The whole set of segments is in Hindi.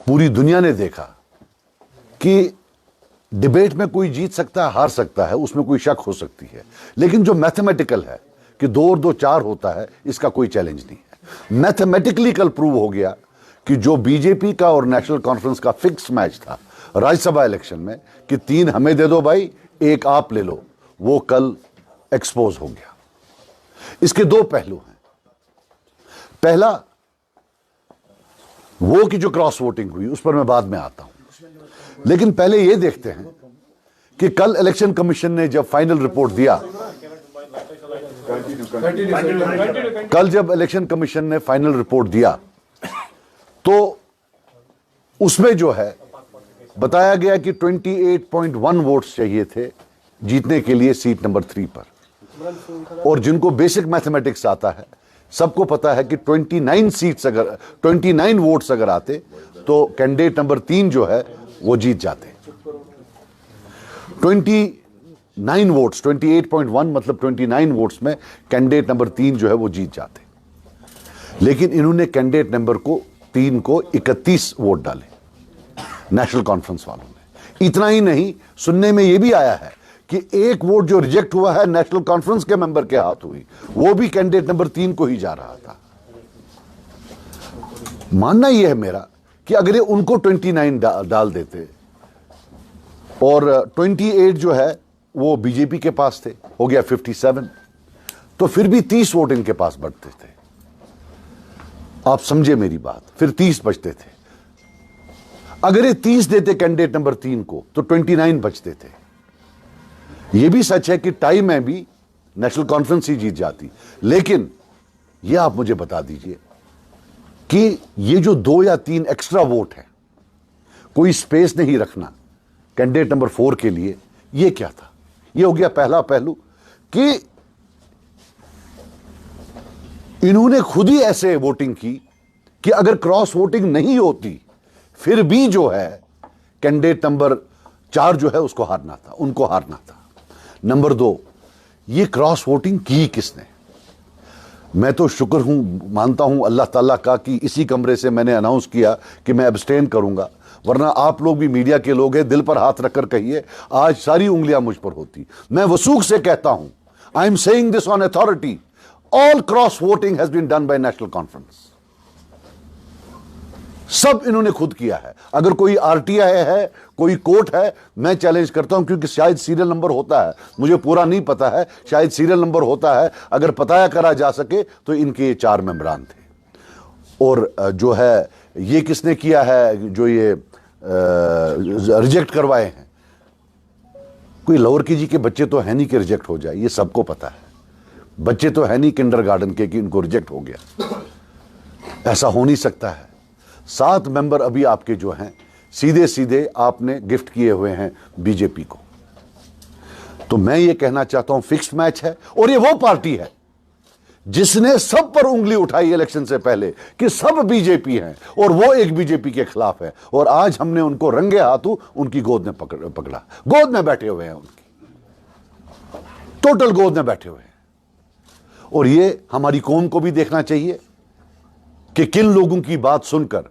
पूरी दुनिया ने देखा कि डिबेट में कोई जीत सकता है, हार सकता है, उसमें कोई शक हो सकती है, लेकिन जो मैथमेटिकल है कि 2 और 2 4 होता है, इसका कोई चैलेंज नहीं है। मैथमेटिकली कल प्रूव हो गया कि जो बीजेपी का और नेशनल कॉन्फ्रेंस का फिक्स मैच था राज्यसभा इलेक्शन में कि 3 हमें दे दो भाई, 1 आप ले लो, वो कल एक्सपोज हो गया। इसके 2 पहलू हैं। पहला, वो की जो क्रॉस वोटिंग हुई उस पर मैं बाद में आता हूं, लेकिन पहले ये देखते हैं कि कल इलेक्शन कमीशन ने जब फाइनल रिपोर्ट दिया, कल जब इलेक्शन कमीशन ने फाइनल रिपोर्ट दिया तो उसमें जो है बताया गया कि 28.1 वोट्स चाहिए थे जीतने के लिए सीट नंबर 3 पर। और जिनको बेसिक मैथमेटिक्स आता है सबको पता है कि 29 वोट्स अगर आते तो कैंडिडेट नंबर 3 जो है वो जीत जाते। 29 वोट्स, 28.1 मतलब 29 वोट्स में कैंडिडेट नंबर 3 जो है वो जीत जाते। लेकिन इन्होंने कैंडिडेट नंबर 3 को 31 वोट डाले नेशनल कॉन्फ्रेंस वालों ने। इतना ही नहीं, सुनने में यह भी आया है कि 1 वोट जो रिजेक्ट हुआ है नेशनल कॉन्फ्रेंस के मेंबर के हाथ हुई, वो भी कैंडिडेट नंबर 3 को ही जा रहा था। मानना यह है मेरा कि अगर ये उनको 29 डाल देते और 28 जो है वो बीजेपी के पास थे, हो गया 57, तो फिर भी 30 वोट इनके पास बढ़ते थे। आप समझे मेरी बात, फिर 30 बचते थे। अगर ये 30 देते कैंडिडेट नंबर 3 को तो 29 बचते थे। यह भी सच है कि टाई में भी नेशनल कॉन्फ्रेंस ही जीत जाती। लेकिन यह आप मुझे बता दीजिए कि ये जो 2 या 3 एक्स्ट्रा वोट है, कोई स्पेस नहीं रखना कैंडिडेट नंबर 4 के लिए, ये क्या था? ये हो गया पहला पहलू कि इन्होंने खुद ही ऐसे वोटिंग की कि अगर क्रॉस वोटिंग नहीं होती फिर भी जो है कैंडिडेट नंबर 4 जो है उसको हारना था, उनको हारना था। नंबर 2, ये क्रॉस वोटिंग की किसने? मैं तो शुक्र हूं, मानता हूं अल्लाह ताला का कि इसी कमरे से मैंने अनाउंस किया कि मैं अब्सटेन करूंगा, वरना आप लोग भी मीडिया के लोग हैं, दिल पर हाथ रखकर कहिए आज सारी उंगलियां मुझ पर होती। मैं वसूख से कहता हूं, I am saying this on authority, all cross voting has been done by National Conference. सब इन्होंने खुद किया है। अगर कोई आरटीआई है, कोई कोर्ट है, मैं चैलेंज करता हूं, क्योंकि शायद सीरियल नंबर होता है, मुझे पूरा नहीं पता है, शायद सीरियल नंबर होता है, अगर पता करा जा सके तो इनके 4 मेंबरान थे। और जो है ये किसने किया है, जो ये रिजेक्ट करवाए हैं, कोई लोअर केजी के बच्चे तो है नहीं कि रिजेक्ट हो जाए, ये सबको पता है। बच्चे तो है नहीं किंडरगार्टन के कि इनको रिजेक्ट हो गया, ऐसा हो नहीं सकता है। 7 मेंबर अभी आपके जो हैं सीधे सीधे आपने गिफ्ट किए हुए हैं बीजेपी को। तो मैं ये कहना चाहता हूं फिक्स्ड मैच है, और ये वो पार्टी है जिसने सब पर उंगली उठाई इलेक्शन से पहले कि सब बीजेपी हैं और वो एक बीजेपी के खिलाफ है, और आज हमने उनको रंगे हाथों उनकी गोद में पकड़ा। गोद में बैठे हुए हैं, उनकी टोटल गोद में बैठे हुए हैं। और ये हमारी कौम को भी देखना चाहिए कि किन लोगों की बात सुनकर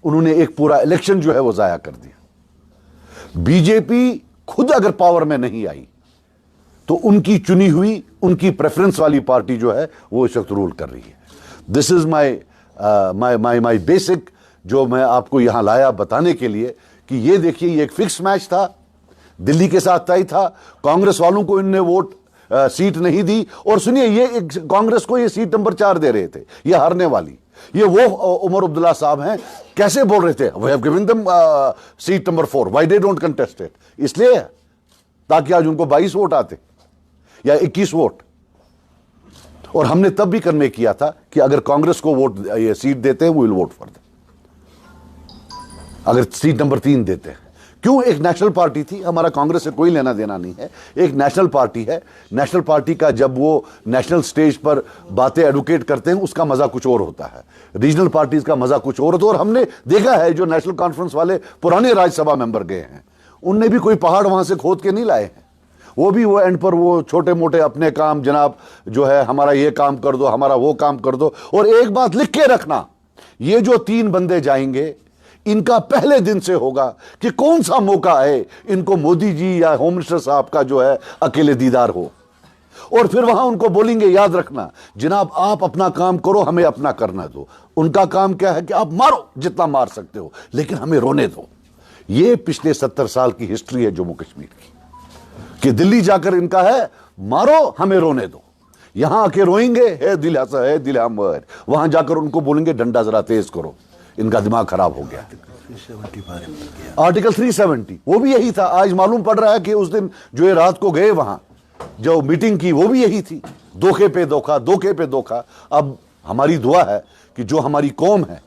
उन्होंने एक पूरा इलेक्शन जो है वो जाया कर दिया। बीजेपी खुद अगर पावर में नहीं आई तो उनकी चुनी हुई, उनकी प्रेफरेंस वाली पार्टी जो है वो इस वक्त रूल कर रही है। दिस इज माई बेसिक, जो मैं आपको यहां लाया बताने के लिए कि ये देखिए, ये एक फिक्स मैच था, दिल्ली के साथ तय था। कांग्रेस वालों को इनने वोट सीट नहीं दी, और सुनिए ये कांग्रेस को ये सीट नंबर 4 दे रहे थे, ये हारने वाली। ये वो उमर अब्दुल्ला साहब हैं, कैसे बोल रहे थे, we have given them seat number 4, why they don't contest it? इसलिए ताकि आज उनको 22 वोट आते या 21 वोट। और हमने तब भी कन्वे किया था कि अगर कांग्रेस को वोट ये सीट देते हैं, we will vote for them, अगर सीट नंबर 3 देते हैं। क्यों? एक नेशनल पार्टी थी, हमारा कांग्रेस से कोई लेना देना नहीं है, एक नेशनल पार्टी है। नेशनल पार्टी का जब वो नेशनल स्टेज पर बातें एडवोकेट करते हैं उसका मजा कुछ और होता है, रीजनल पार्टीज का मजा कुछ और होता है। और हमने देखा है जो नेशनल कॉन्फ्रेंस वाले पुराने राज्यसभा मेंबर गए हैं, उनने भी कोई पहाड़ वहां से खोद के नहीं लाए हैं। वो भी वो एंड पर वो छोटे मोटे अपने काम, जनाब जो है हमारा ये काम कर दो, हमारा वो काम कर दो। और एक बात लिख के रखना, ये जो 3 बंदे जाएंगे इनका पहले दिन से होगा कि कौन सा मौका है इनको मोदी जी या होम मिनिस्टर साहब का जो है अकेले दीदार हो, और फिर वहां उनको बोलेंगे याद रखना जनाब आप अपना काम करो, हमें अपना करना दो। उनका काम क्या है कि आप मारो जितना मार सकते हो, लेकिन हमें रोने दो। ये पिछले 70 साल की हिस्ट्री है जम्मू कश्मीर की, कि दिल्ली जाकर इनका है मारो हमें रोने दो, यहां आके रोएंगे है दिल हंसा है दिल हमर, वहां जाकर उनको बोलेंगे डंडा जरा तेज करो, इनका दिमाग खराब हो गया। आर्टिकल 370 वो भी यही था। आज मालूम पड़ रहा है कि उस दिन जो ये रात को गए वहां जो मीटिंग की वो भी यही थी, धोखे पे धोखा, धोखे पे धोखा। अब हमारी दुआ है कि जो हमारी कौम है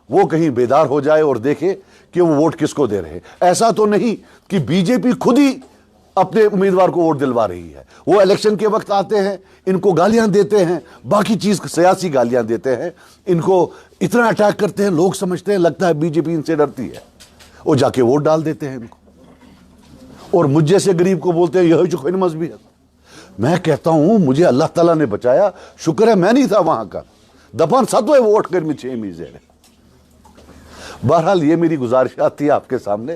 वो कहीं बेदार हो जाए और देखे कि वो वोट किसको दे रहे। ऐसा तो नहीं कि बीजेपी खुद ही अपने उम्मीदवार को वोट दिलवा रही है। वो इलेक्शन के वक्त आते हैं, इनको गालियां देते हैं, बाकी चीज सियासी गालियां देते हैं, इनको इतना अटैक करते हैं, लोग समझते हैं लगता है बीजेपी इनसे डरती है, वो जाके वोट डाल देते हैं इनको, और मुझ जैसे गरीब को बोलते हैं यही जो कोई मजहबी है। मैं कहता हूं मुझे अल्लाह ताला ने बचाया, शुक्र है मैं नहीं था वहां का। दफान सत्वे वोट कर में 6 मीजेर। बहरहाल ये मेरी गुजारिशात थी आपके सामने,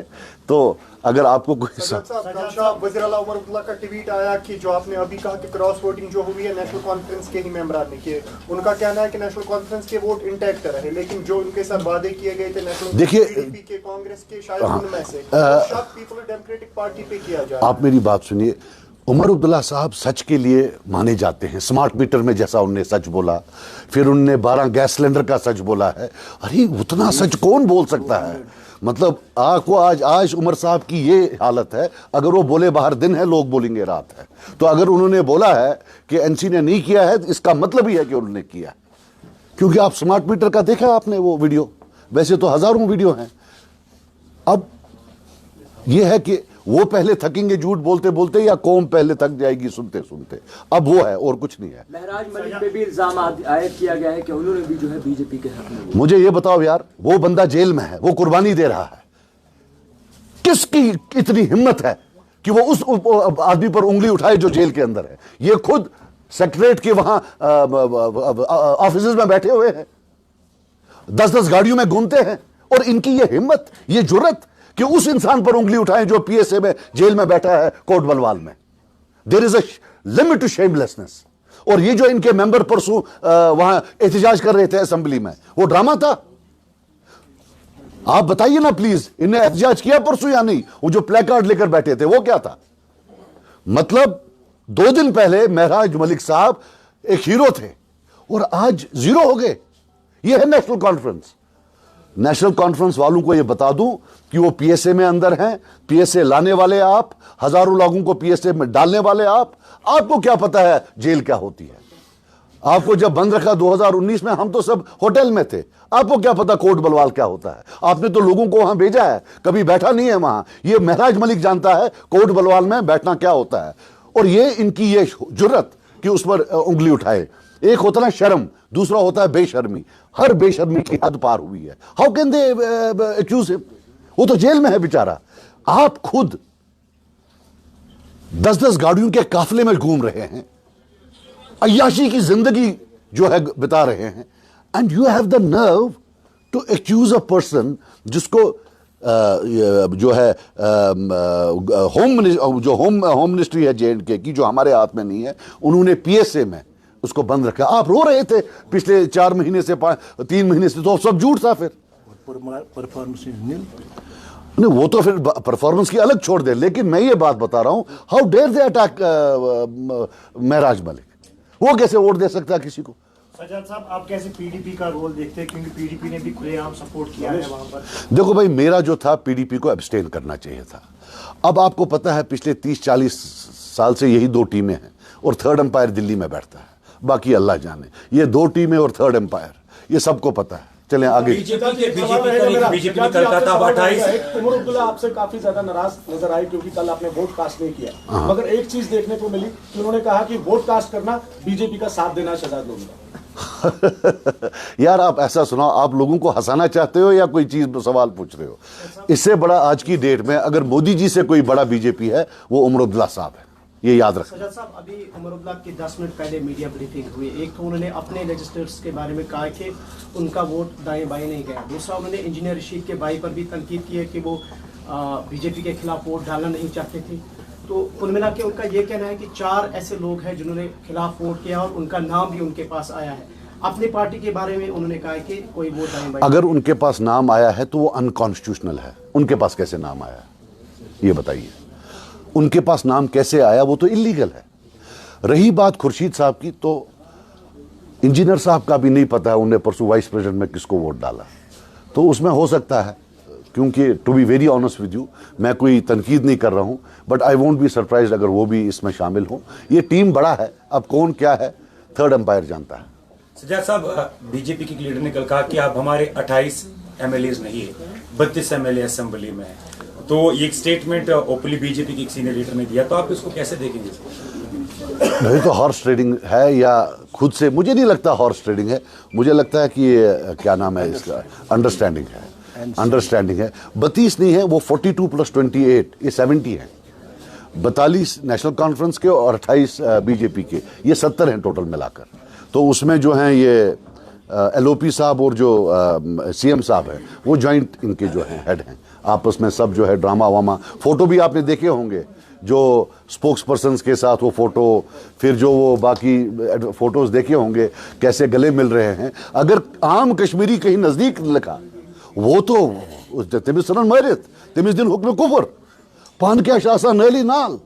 तो अगर आपको कोई वज़ीर आला उमर अब्दुल्ला का ट्वीट आया कि जो आपने अभी कहा कि क्रॉस वोटिंग जो हुई है नेशनल कॉन्फ्रेंस के ही मेंबरान ने किए, उनका कहना है कि नेशनल कॉन्फ्रेंस के वोट इंटैक्ट रहे, लेकिन जो उनके साथ वादे किए गए थे नेशनल देखिए के कांग्रेस के शायद उनमें से शक पीपल डेमोक्रेटिक पार्टी पे किया जाए। आप मेरी बात सुनिए, उमर अब्दुल्ला साहब सच के लिए माने जाते हैं। स्मार्ट मीटर में जैसा उनने सच बोला, फिर उनने 12 गैस सिलेंडर का सच बोला है। अरे उतना सच कौन बोल सकता है? मतलब आपको आज उमर साहब की ये हालत है, अगर वो बोले बाहर दिन है लोग बोलेंगे रात है। तो अगर उन्होंने बोला है कि एनसी ने नहीं किया है, इसका मतलब ही है कि उन्होंने किया, क्योंकि आप स्मार्ट मीटर का देखा आपने वो वीडियो, वैसे तो हजारों वीडियो हैं। अब यह है कि वो पहले थकेंगे झूठ बोलते बोलते या कौम पहले थक जाएगी सुनते सुनते, अब वो है और कुछ नहीं है। महराज मलिक पे भी इल्जाम आयद किया गया है कि उन्होंने भी जो है बीजेपी के हक में। मुझे ये बताओ यार, वो बंदा जेल में है, वो कुर्बानी दे रहा है, किसकी इतनी हिम्मत है कि वो उस आदमी पर उंगली उठाए जो जेल के अंदर है? ये खुद सेक्रेटरीट के वहां ऑफिस में बैठे हुए हैं, 10-10 गाड़ियों में घूमते हैं, और इनकी ये हिम्मत, ये जुर्रत कि उस इंसान पर उंगली उठाएं जो पीएसए में जेल में बैठा है कोट बलवाल में। There is a limit to shamelessness. और ये जो इनके मेंबर परसों वहां एहतजाज कर रहे थे असेंबली में, वो ड्रामा था? आप बताइए ना प्लीज, इन्हें एहतजाज किया परसों या नहीं? वो जो प्ले कार्ड लेकर बैठे थे वो क्या था? मतलब 2 दिन पहले महराज मलिक साहब एक हीरो थे और आज जीरो हो गए। ये है नेशनल कॉन्फ्रेंस। नेशनल कॉन्फ्रेंस वालों को यह बता दूं कि वो पीएसए में अंदर हैं, पीएसए लाने वाले आप, हजारों लोगों को पीएसए में डालने वाले आप। आपको क्या पता है जेल क्या होती है? आपको जब बंद रखा 2019 में, हम तो सब होटल में थे, आपको क्या पता कोट बलवाल क्या होता है? आपने तो लोगों को वहां भेजा है, कभी बैठा नहीं है वहां। ये महराज मलिक जानता है कोट बलवाल में बैठना क्या होता है। और ये इनकी ये जुर्रत कि उस पर उंगली उठाए। एक होता है शर्म, दूसरा होता है बेशर्मी। हर बेशर्मी की हद पार हुई है। How can they accuse him? वो तो जेल में है बेचारा। आप खुद 10-10 गाड़ियों के काफिले में घूम रहे हैं, अय्याशी की जिंदगी जो है बिता रहे हैं, and you have the nerve to accuse a person जिसको जो है होम मिनिस्ट्री है J&K की, जो हमारे हाथ में नहीं है, उन्होंने पीएसए में उसको बंद रखा। आप रो रहे थे पिछले 4 महीने से, 3 महीने से, तो सब झूठ था। फिर परफॉर्मेंस नहीं, वो तो फिर परफॉर्मेंस की अलग छोड़ दे, लेकिन मैं ये बात बता रहा हूं, हाउ डेयर दे अटैक महराज मलिक? वो कैसे वोट दे सकता है किसी को? सज्जाद साहब, आप कैसे पीडीपी का रोल देखते हैं, क्योंकि पीडीपी ने भी खुलेआम सपोर्ट किया है वहां पर? देखो भाई, मेरा जो था पीडीपी को एब्सटेन करना चाहिए था। अब आपको पता है पिछले 30-40 साल से यही 2 टीमें हैं और थर्ड एम्पायर दिल्ली में बैठता है, बाकी अल्लाह जाने। ये 2 टीमें और थर्ड एम्पायर, ये सबको पता है। चलें आगे। बीजेपी ने कलकत्ता 28 उमर अब्दुल्ला आपसे काफी ज्यादा नाराज नजर आए क्योंकि कल आपने वोट कास्ट नहीं किया, मगर एक चीज देखने को मिली कि उन्होंने कहा कि वोट कास्ट करना बीजेपी का साथ देना शहजाद लोगों का। यार आप ऐसा सुनाओ, आप लोगों को हंसाना चाहते हो या कोई चीज सवाल पूछ रहे हो? इससे बड़ा आज की डेट में अगर मोदी जी से कोई बड़ा बीजेपी है वो उमर अब्दुल्ला साहब है, ये याद रखना। सजाद साहब, अभी उमर अब्दुल्ला की 10 मिनट पहले मीडिया ब्रीफिंग हुई। एक तो उन्होंने अपने लेजिस्लेटर्स के बारे में कहा कि उनका वोट दाएं बाएं नहीं गया। दूसरा, उन्होंने इंजीनियर रशीद के भाई पर भी तनकीद की है कि वो बीजेपी के खिलाफ वोट डालना नहीं चाहते थे। तो कुल मिला के उनका ये कहना है कि 4 ऐसे लोग हैं जिन्होंने खिलाफ वोट किया और उनका नाम भी उनके पास आया है। अपनी पार्टी के बारे में उन्होंने कहा है कि कोई वोट दाएं बाएं। अगर उनके पास नाम आया है तो वो अनकॉन्स्टिट्यूशनल है। उनके पास कैसे नाम आया ये बताइए। उनके पास नाम कैसे आया, वो तो इलीगल है। रही बात खुर्शीद साहब की, तो इंजीनियर साहब का भी नहीं पता है उन्हें परसों वाइस प्रेसिडेंट में किसको वोट डाला। तो उसमें हो सकता है, क्योंकि to be very honest with you, मैं कोई तनकीद नहीं कर रहा हूं, but I won't be surprised अगर वो भी इसमें शामिल हो। ये टीम बड़ा है, अब कौन क्या है थर्ड एम्पायर जानता है। सजाद साहब, बीजेपी के लीडर ने कल कहा कि आप हमारे 28 एमएलए नहीं है, 32 एमएलए असेंबली में है। तो ये एक स्टेटमेंट ओपनली बीजेपी के एक सीनियर लीडर ने दिया, तो आप इसको कैसे देखेंगे? नहीं तो हॉर्स ट्रेडिंग है या खुद से, मुझे नहीं लगता हॉर्स ट्रेडिंग है। मुझे लगता है कि ये क्या नाम है इसका, अंडरस्टैंडिंग है। अंडरस्टैंडिंग है। 32 नहीं है, वो 42 + 28 ये 70 है। 42 नेशनल कॉन्फ्रेंस के और 28 बीजेपी के, ये 70 हैं टोटल मिलाकर। तो उसमें जो हैं ये एलओपी साहब और जो सीएम साहब हैं वो जॉइंट इनके जो हैं हेड हैं। आपस में सब जो है ड्रामा वामा, फोटो भी आपने देखे होंगे, जो स्पोक्स पर्सन्स के साथ वो फोटो, फिर जो वो बाकी फोटोज देखे होंगे कैसे गले मिल रहे हैं। अगर आम कश्मीरी कहीं नजदीक लिखा, वो तो तमिस सनन मरित तमिस दिन हुक्म कुफर पान क्या शासा नली नाल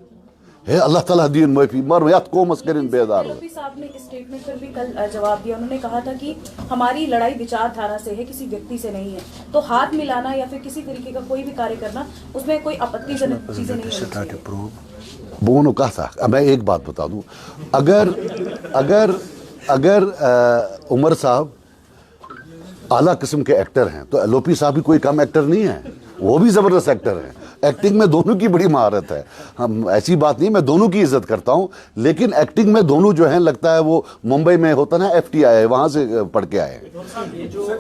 है। अल्लाह ताला दीन माफी मर यात कोमस करिन बेदार। एलओपी साहब ने इस स्टेटमेंट पर भी कल जवाब दिया। उन्होंने कहा था कि हमारी लड़ाई विचारधारा से है, किसी व्यक्ति से नहीं है। तो हाथ मिलाना या फिर किसी तरीके का कोई भी कार्य करना, उसमें कोई आपत्तिजनक चीजें नहीं होनी चाहिए। वो उन्होंने कहा था। मैं एक बात बता दूं, अगर उमर साहब आला किस्म के एक्टर हैं तो एलओपी साहब भी कोई कम एक्टर नहीं है, वो भी जबरदस्त एक्टर हैं। एक्टिंग में दोनों की बड़ी महारत है। हम ऐसी बात नहीं, मैं दोनों की इज्जत करता हूं, लेकिन एक्टिंग में दोनों जो हैं, लगता है वो मुंबई में होता ना FTI वहां से पढ़ के आए हैं।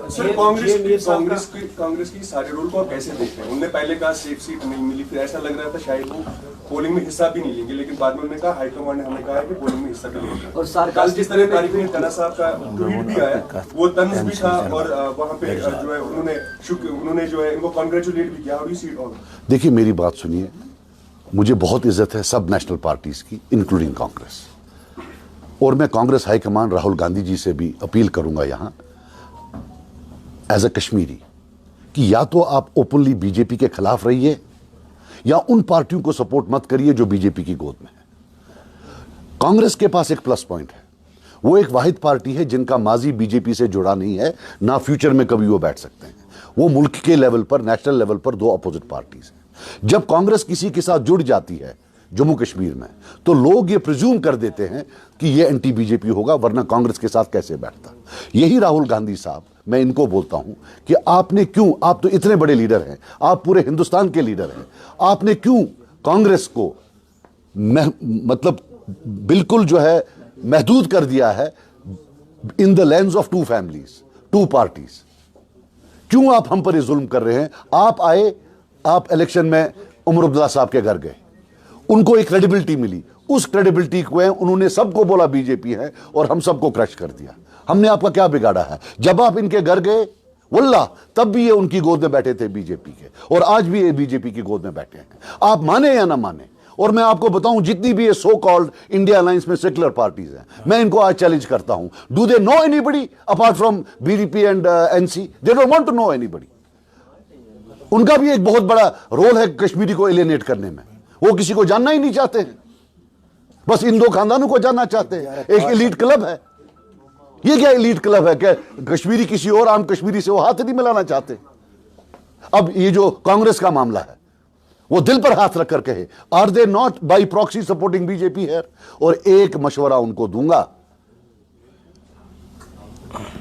सर, कांग्रेस की सारे रोल को आप कैसे देखते हैं? उन्होंने पहले कहा सेफ सीट नहीं मिली, फिर ऐसा लग रहा था शायद वो पोलिंग में हिस्सा भी नहीं लेंगे, लेकिन बाद में उन्होंने कहा हाईकमान ने हमें कहा कि पोलिंग में हिस्सा भी लेंगे। और सरकार जिस तरह तारीफ में तना साहब का ट्वीट भी आया, वो तंज भी था, और वहां पे जो है उन्होंने जो है इनको कांग्रेचुलेट भी किया। और इसी देखिए मेरी बात सुनिए, मुझे बहुत इज्जत है सब नेशनल पार्टीज की इंक्लूडिंग कांग्रेस, और मैं कांग्रेस हाईकमान राहुल गांधी जी से भी अपील करूंगा यहां एज अ कश्मीरी कि या तो आप ओपनली बीजेपी के खिलाफ रहिए या उन पार्टियों को सपोर्ट मत करिए जो बीजेपी की गोद में है। कांग्रेस के पास एक प्लस पॉइंट है, वो एक वाहिद पार्टी है जिनका माजी बीजेपी से जुड़ा नहीं है, ना फ्यूचर में कभी वो बैठ सकते हैं। वो मुल्क के लेवल पर, नेशनल लेवल पर दो अपोजिट पार्टीज हैं। जब कांग्रेस किसी के साथ जुड़ जाती है जम्मू कश्मीर में, तो लोग ये प्रिज्यूम कर देते हैं कि ये एंटी बीजेपी होगा, वरना कांग्रेस के साथ कैसे बैठता। यही राहुल गांधी साहब, मैं इनको बोलता हूं कि आपने क्यों, आप तो इतने बड़े लीडर हैं, आप पूरे हिंदुस्तान के लीडर हैं, आपने क्यों कांग्रेस को मतलब बिल्कुल जो है महदूद कर दिया है in the lens of two families, two parties. क्यों आप हम पर ये जुल्म कर रहे हैं? आप आए, आप इलेक्शन में उमर अब्दुल्ला साहब के घर गए, उनको एक क्रेडिबिलिटी मिली, उस क्रेडिबिलिटी को उन्होंने सबको बोला बीजेपी है और हम सबको क्रश कर दिया। हमने आपका क्या बिगाड़ा है? जब आप इनके घर गए वल्लाह तब भी ये उनकी गोद में बैठे थे बीजेपी के, और आज भी ये बीजेपी की गोद में बैठे हैं। आप माने या ना माने, और मैं आपको बताऊं जितनी भी ये सो कॉल्ड इंडिया अलायंस में सेक्युलर पार्टीज हैं, मैं इनको आज चैलेंज करता हूं, do they know anybody apart from BJP and NC? They don't want to know anybody. उनका भी एक बहुत बड़ा रोल है कश्मीरी को एलियनेट करने में, वो किसी को जानना ही नहीं चाहते हैं, बस इन दो खानदानों को जानना चाहते हैं। एक एलीट क्लब है, ये क्या एलीट क्लब है? क्या कश्मीरी किसी और आम कश्मीरी से वो हाथ नहीं मिलाना चाहते? अब ये जो कांग्रेस का मामला है, वो दिल पर हाथ रखकर कहे, are they not by proxy supporting BJP है? और एक मशवरा उनको दूंगा,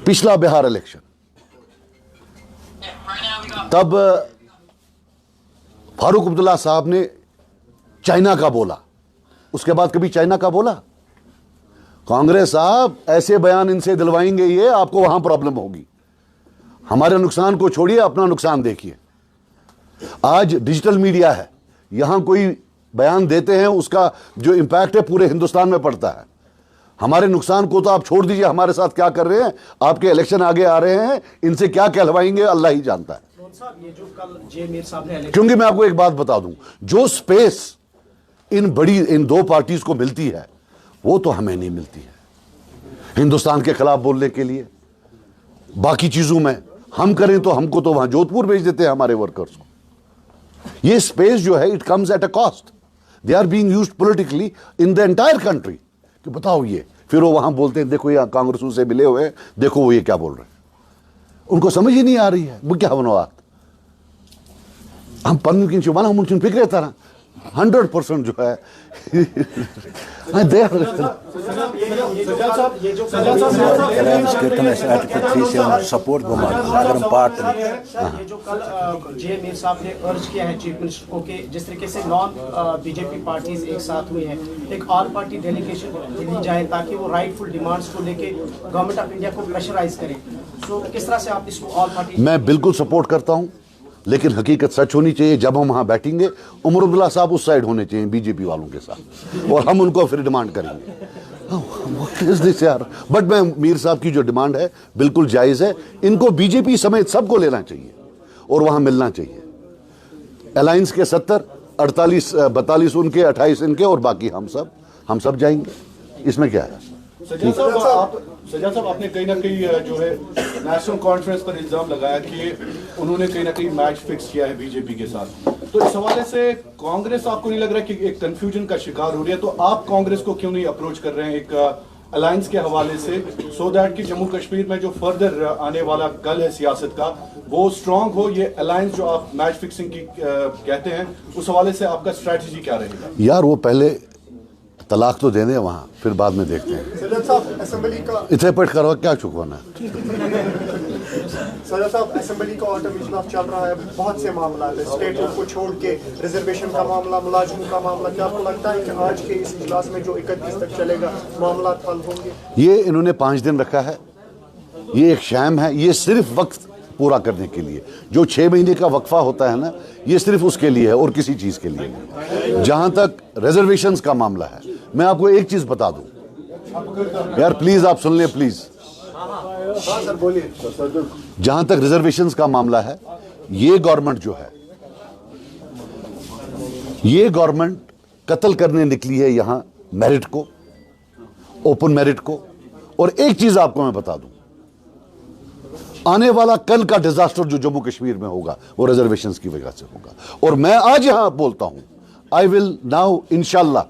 पिछला बिहार इलेक्शन, तब फारूक अब्दुल्ला साहब ने चाइना का बोला, उसके बाद कभी चाइना का बोला? कांग्रेस साहब ऐसे बयान इनसे दिलवाएंगे, ये आपको वहां प्रॉब्लम होगी। हमारे नुकसान को छोड़िए, अपना नुकसान देखिए। आज डिजिटल मीडिया है, यहां कोई बयान देते हैं उसका जो इम्पैक्ट है पूरे हिंदुस्तान में पड़ता है। हमारे नुकसान को तो आप छोड़ दीजिए, हमारे साथ क्या कर रहे हैं, आपके इलेक्शन आगे आ रहे हैं, इनसे क्या कहलवाएंगे अल्लाह ही जानता है। ये जो कल जे मीर साहब ने क्योंकि मैं आपको एक बात बता दूं, जो स्पेस इन दो पार्टीज को मिलती है वो तो हमें नहीं मिलती है हिंदुस्तान के खिलाफ बोलने के लिए। बाकी चीजों में हम करें तो हमको तो वहां जोधपुर भेज देते हैं हमारे वर्कर्स को। ये स्पेस जो है it comes at a cost, they are being used politically in the entire country. कि बताओ ये, फिर वो वहां बोलते हैं देखो ये कांग्रेसों से मिले हुए हैं, देखो वो ये क्या बोल रहे हैं, उनको समझ ही नहीं आ रही है वो क्या बनवात। हम पन्नु की वाला मुझे फिक्र था ना 100% जो है सपोर्ट ये जो कल जे मीर साहब ने अर्ज किया है चीफ मिनिस्टर को कि जिस तरीके से नॉन बीजेपी पार्टीज एक साथ हुई हैं, एक ऑल पार्टी डेलीगेशन दी जाए ताकि वो राइटफुल डिमांड्स को लेके गवर्नमेंट ऑफ इंडिया को प्रेशराइज करे। तो किस तरह से आप इसको ऑल पार्टी? मैं बिल्कुल सपोर्ट करता हूं, लेकिन हकीकत सच होनी चाहिए। जब हम वहां बैठेंगे उमर अब्दुल्ला साहब उस साइड होने चाहिए बीजेपी वालों के साथ, और हम उनको फिर डिमांड करेंगे। What is this यार? बट मैं मीर साहब की जो डिमांड है बिल्कुल जायज है, इनको बीजेपी समेत सबको लेना चाहिए और वहां मिलना चाहिए। अलायंस के 70, 48, 42 उनके, 28 इनके और बाकी हम सब जाएंगे, इसमें क्या है। सज्जाद साहब आपने कहीं ना कहीं जो है नेशनल कॉन्फ्रेंस पर इल्जाम लगाया कि उन्होंने कहीं ना कहीं मैच फिक्स किया है बीजेपी के साथ, तो इस हवाले से कांग्रेस आपको नहीं लग रहा कि एक कंफ्यूजन का शिकार हो रही है? तो आप कांग्रेस को क्यों नहीं अप्रोच कर रहे हैं एक अलायंस के हवाले से, सो दैट कि जम्मू कश्मीर में जो फर्दर आने वाला कल है सियासत का वो स्ट्रांग हो? ये अलायंस जो आप मैच फिक्सिंग की कहते हैं, उस हवाले से आपका स्ट्रैटेजी क्या रहेगा? यार वो पहले तलाक तो देने वहां, फिर बाद में देखते हैं। सज्जाद साहब असेंबली का इतने पेट करवा क्या चुकवाना। सज्जाद साहब असेंबली का ऑटम इजलास चल रहा है, बहुत से मामला है, स्टेटों को छोड़ के रिजर्वेशन का मामला, मुलाजिमों का मामला, क्या आपको लगता है कि आज के इस इजलास में जो 31 तक चलेगा मामला हल होंगे? ये इन्होंने 5 दिन रखा है, ये एक शैम है, ये सिर्फ वक्त पूरा करने के लिए। जो 6 महीने का वक्फा होता है ना, ये सिर्फ उसके लिए है और किसी चीज के लिए नहीं। जहां तक रिजर्वेशंस का मामला है, मैं आपको एक चीज बता दूं यार, प्लीज आप सुन ले प्लीज। सर बोलिए। जहां तक रिजर्वेशंस का मामला है, ये गवर्नमेंट जो है, ये गवर्नमेंट कत्ल करने निकली है यहां मेरिट को, ओपन मेरिट को। और एक चीज आपको मैं बता दूं, आने वाला कल का डिजास्टर जो जम्मू कश्मीर में होगा वो रिजर्वेशंस की वजह से होगा। और मैं आज यहां बोलता हूं, आई विल नाउ इंशाल्लाह,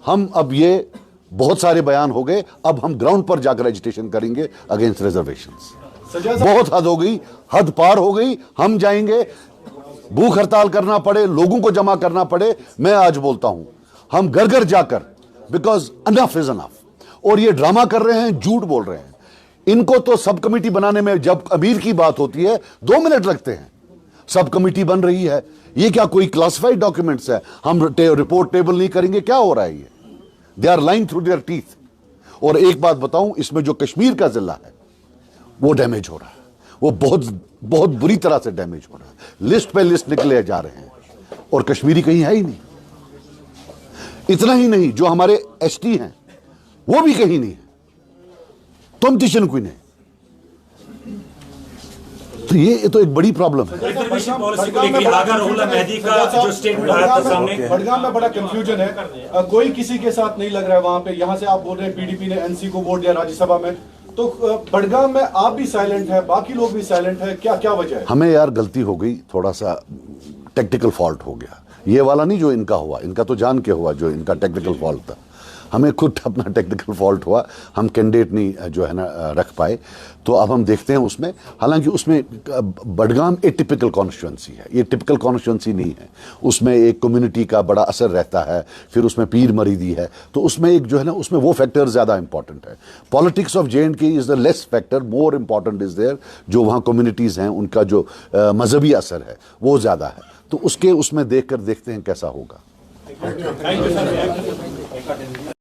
हम अब ये बहुत सारे बयान हो गए, अब हम ग्राउंड पर जाकर एजिटेशन करेंगे अगेंस्ट रिजर्वेशंस। बहुत हद हो गई, हद पार हो गई। हम जाएंगे, भूख हड़ताल करना पड़े, लोगों को जमा करना पड़े, मैं आज बोलता हूं हम घर घर जाकर, बिकॉज अनफ इज अनफ। और ये ड्रामा कर रहे हैं, झूठ बोल रहे हैं। इनको तो सब कमेटी बनाने में जब अमीर की बात होती है 2 मिनट लगते हैं। सब कमेटी बन रही है, ये क्या कोई क्लासिफाइड डॉक्यूमेंट्स है? हम रिपोर्ट टेबल नहीं करेंगे, क्या हो रहा है ये? They are lying through their teeth. और एक बात बताऊं, इसमें जो कश्मीर का जिला है वो डैमेज हो रहा है, वो बहुत बहुत बुरी तरह से डैमेज हो रहा है। लिस्ट पे लिस्ट निकले जा रहे हैं और कश्मीरी कहीं है ही नहीं। इतना ही नहीं, जो हमारे एसटी हैं वो भी कहीं नहीं है, तुम तिशन कोई नहीं। तो ये तो एक बड़ी प्रॉब्लम है। बड़गाम में बड़ा कंफ्यूजन है, कोई किसी के साथ नहीं लग रहा है वहां पे। यहां से आप बोल रहे हैं पीडीपी ने एनसी को वोट दिया राज्यसभा में, तो बड़गाम में आप भी साइलेंट है, बाकी लोग भी साइलेंट है, क्या वजह है? हमें यार गलती हो गई, थोड़ा सा टेक्निकल फॉल्ट हो गया। ये वाला नहीं जो इनका हुआ, इनका तो जान के हुआ, जो इनका टेक्निकल फॉल्ट था। हमें खुद अपना टेक्निकल फॉल्ट हुआ, हम कैंडिडेट नहीं जो है ना रख पाए। तो अब हम देखते हैं उसमें, हालांकि उसमें बडगाम एक टिपिकल कॉन्स्टिट्यूंसी है, ये टिपिकल कॉन्स्टिट्यूंसी नहीं है। उसमें एक कम्युनिटी का बड़ा असर रहता है, फिर उसमें पीर मरीदी है, तो उसमें एक जो है ना, उसमें वो फैक्टर ज़्यादा इंपॉर्टेंट है। Politics of J&K is the less factor, more important is there. जो वहाँ कम्युनिटीज़ हैं, उनका जो मजहबी असर है वो ज़्यादा है। तो उसमें देखते हैं कैसा होगा।